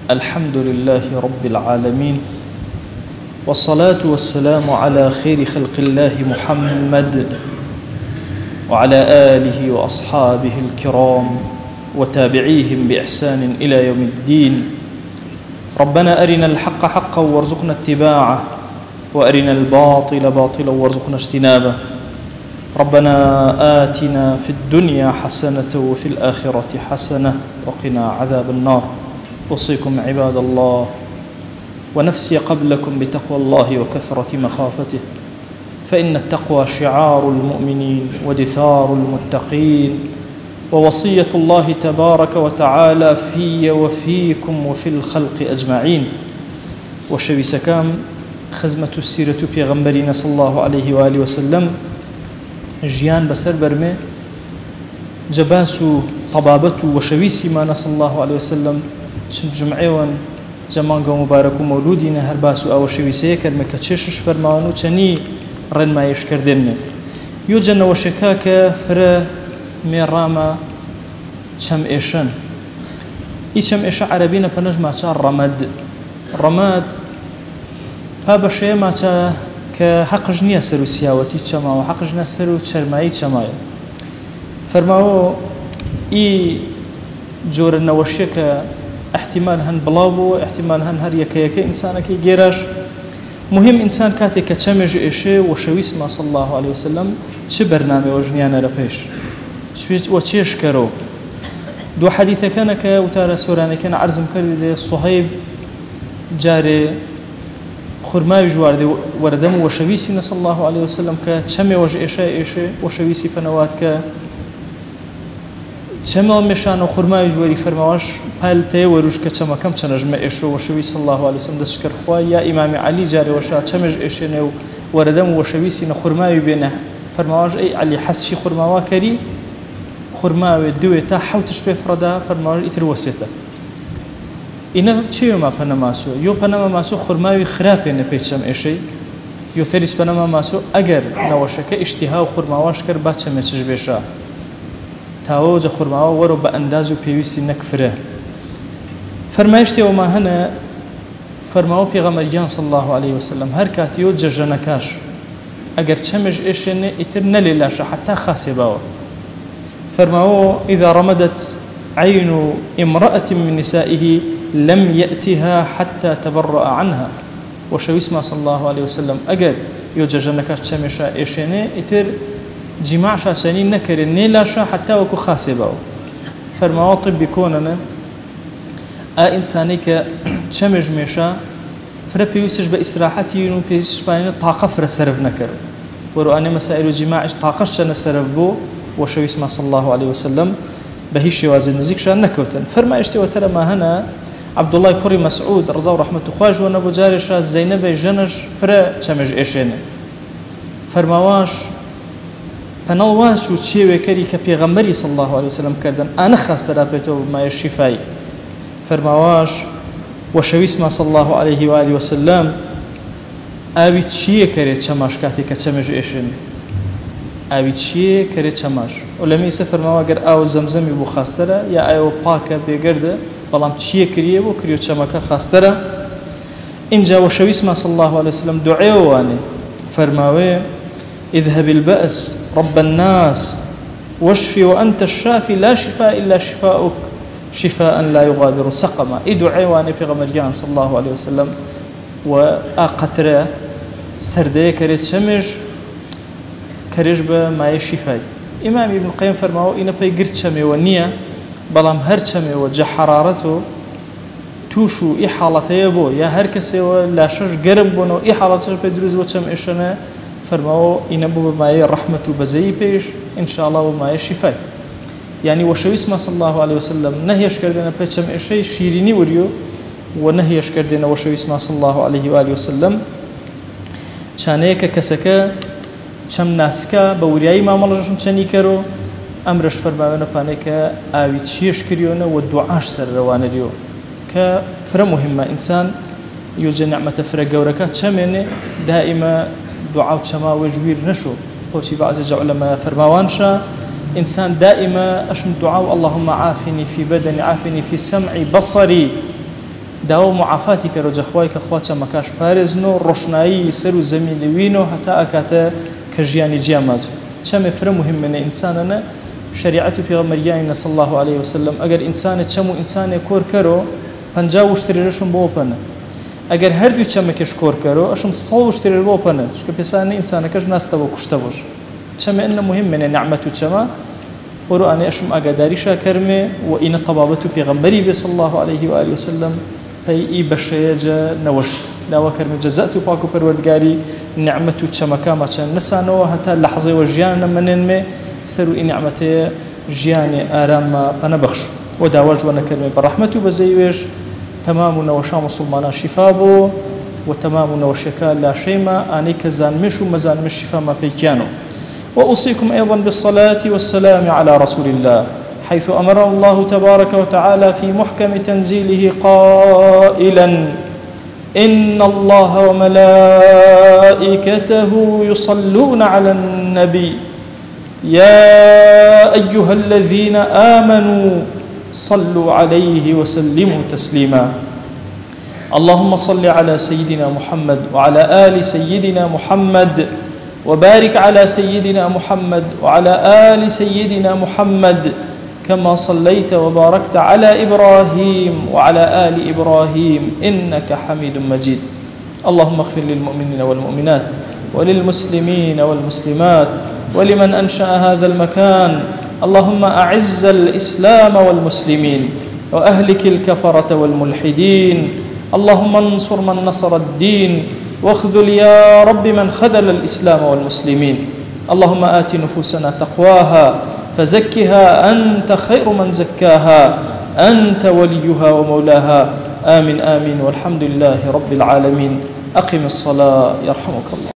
الحمد لله رب العالمين، والصلاة والسلام على خير خلق الله محمد وعلى آله وأصحابه الكرام وتابعيهم بإحسان إلى يوم الدين. ربنا أرنا الحق حقا وارزقنا اتباعه، وأرنا الباطل باطلا وارزقنا اجتنابه. ربنا آتنا في الدنيا حسنة وفي الآخرة حسنة وقنا عذاب النار. أوصيكم عباد الله ونفسي قبلكم بتقوى الله وكثرة مخافته، فإن التقوى شعار المؤمنين ودثار المتقين، ووصية الله تبارك وتعالى في وفيكم وفي الخلق أجمعين. وشوي سكام خزمة السيرة بيغمبرنا صلى الله عليه وآله وسلم جيان بسر برمي جباس طبابته وشويسي ما صلى الله عليه وسلم شن جمعيوان جمانگا مبارك مولودين هرباسو او شويسيه كرمه كتشش فرمانو چني رن ما يشكردن يوجن وشكاك فر ميراما شم ايشن اي شم ايش عربينا بنج ما رماد هذا شيء ما كحقج نيا سرو سياوتي چما وحقج نسرو چرماي چما فرماو اي جور النوشك احتمال هن بلاو احتمال هن هر يك انسانك جيراش. مهم انسان كاتي كتشمج ايشي وشويس ما صلى الله عليه وسلم چه برنامج وجنيانا ربيش وچيش كرو دو حديث كان كوتار سوراني كان عرض مكرد صهيب جاري خرماوي جواردي وردم وشويسي صلى الله عليه وسلم كتشمي وج ايشي وشويسي بنوات ك چما مشان خرماوي جواري فرماوش پالته وروش كچما كم چنجم ايشو وشوي صلى الله عليه وسلم دشكر خوا يا امام علي جاري وشا چمج ايشنو وردم وشويسي خرماوي بينه فرماوش اي علي حسشي خرماوا كري خرماوي دويتا حوتش بفردا فرماوش اتر وسيته انا چيو ما پنماسو يو پنما ماسو خرماوي خرابينه پيچم ايشي يو تريس پنما ماسو اگر نوشك اشتها خرماواش كر باچم چش بيشا تاوج خرماوا ورو باندازو بيويسي نكفره فرمايشتي وما هنا فرماو پیغمبر صلى الله عليه وسلم هر كاتيو ججنكاش اگر چمج ايشن اتر نللاش حتى خاسباو فرماو اذا رمدت عين امرأة من نسائه لم يأتها حتى تبرأ عنها. وشويس ما صلى الله عليه وسلم اگر يو ججنكاش چمش ايشن اتر جماع شاسنين نكر نيلاشا حتى وكو خاسباو. فرماو طب بيكوننا انسانيك چمج ميشا فر بيوسج باسراحتي ينو بيش باين طاقه فر سرف نكر ورو ان مسائل جماع طاقش نسرف بو. وشويس ما صلى الله عليه وسلم بهيش وازن زيك شان نكوتن فرما اشتي وترى ما هنا عبد الله كوري مسعود رضا ورحمه خواج ونبو جارشا زينب جنج فر چمج ايشين فرماواش فنواش وشيوه كري كبيغمبري صلى الله عليه وسلم كردن انا خاصه بيتو ما الشفاي فرماواش وشويس ما صلى الله عليه واله وسلم ابي تشي كري چماش كاتي كچمج ايشن ابي تشي كري چماش ولمي سفر ما اگر او زمزم بو خاصره يا ايو باكه بيگرده بلام تشي كري بو كريو چمكه خاصره ان جاء وشويس ما صلى الله عليه وسلم دعواني فرماوي اذهب البأس رب الناس واشفي وأنت الشافي لا شفاء إلا شفاؤك شفاء لا يغادر سقما. ادعي واني في غمرجان صلى الله عليه وسلم وأقتر سردي كريت شمج كريج ما يشفاي. إمام ابن القيم فرماو إن بي قرت شمي ونية بلام هر شمي وجه حرارته توشو إي حالته يبو يا هر كسي ولا شش قرب بونو إي حالته بدروز وشم إيشنا فرماو إنبو بماي الرحمة بزي بيش إن شاء الله بماي الشفاء. يعني وشويس ما صلى الله عليه وسلم نهيش كردنا بيشم إشي شيريني وريو ونهيش كردنا وشويس ما صلى الله عليه وآله وسلم شانيك كسكا شم ناسكا بورياي ما ملجشم شني كرو أمرش فرماونا بانيكا آوي تشيش كريونا والدعاش سر روان اليو كفر مهمة إنسان يوجد نعمة فرق قوركات شميني دائما دعاء شما وجوير نشو قوتي بعض علماء فرماوانشا إنسان دائما أشم دعاء اللهم عافني في بدني عافني في سمعي بصري داوا معافاتی کە ڕۆژەخوای کە خوا چەمەکاش پارێزن و ڕۆشنایی سەر و زەمی لەوینەوە هەتا ئەکاتە کە ژیانی جیاماز چەمێ فرە مهمە ئینسانەنە شریعت و پێغەمبەریانی صلی الله عليه وسلم ئەگەر ئینسانە چەم و ئینسانێ کۆر کەرەوە 50 وشترێژم بۆ پەنە ئەگەر هەردوو چەمەکەش کۆر کەرەوە ئەشم 100 وشترێ بۆ پەنە چکە پێسانە ئینسانەکەش ناستەوە کوشتە بۆش چەمە ئەنە مهمە نعمەت و چەمە ورو أنا أشم أجداري شاكرمي وإن طبابته بيغمبري بي صلى الله عليه وآله وسلم هي بشيجة نوش داوا كرمي جزاءته باكو پروردگاري نعمته چمكا ما چن نسانو حتى لحظة وجيان منن مي سرو إن نعمته جياني آرام بنبخش وداوا جوانا كرمي برحمته بزيوش تمام نوشا مسلمانا شفابو وتمام نوشكا لا شيما أني كزانمش ومزانمش شفا ما بيكيانو وأوصيكم أيضا بالصلاة والسلام على رسول الله حيث أمر الله تبارك وتعالى في محكم تنزيله قائلا إن الله وملائكته يصلون على النبي يا أيها الذين آمنوا صلوا عليه وسلموا تسليما اللهم صل على سيدنا محمد وعلى آل سيدنا محمد وبارك على سيدنا محمد وعلى آل سيدنا محمد كما صليت وباركت على إبراهيم وعلى آل إبراهيم إنك حميد مجيد اللهم اغفر للمؤمنين والمؤمنات وللمسلمين والمسلمات ولمن أنشأ هذا المكان اللهم أعز الإسلام والمسلمين وأهلك الكفرة والملحدين اللهم انصر من نصر الدين واخذل يا رب من خذل الإسلام والمسلمين اللهم آت نفوسنا تقواها فزكها أنت خير من زكاها أنت وليها ومولاها آمين آمين والحمد لله رب العالمين أقم الصلاة يرحمك الله.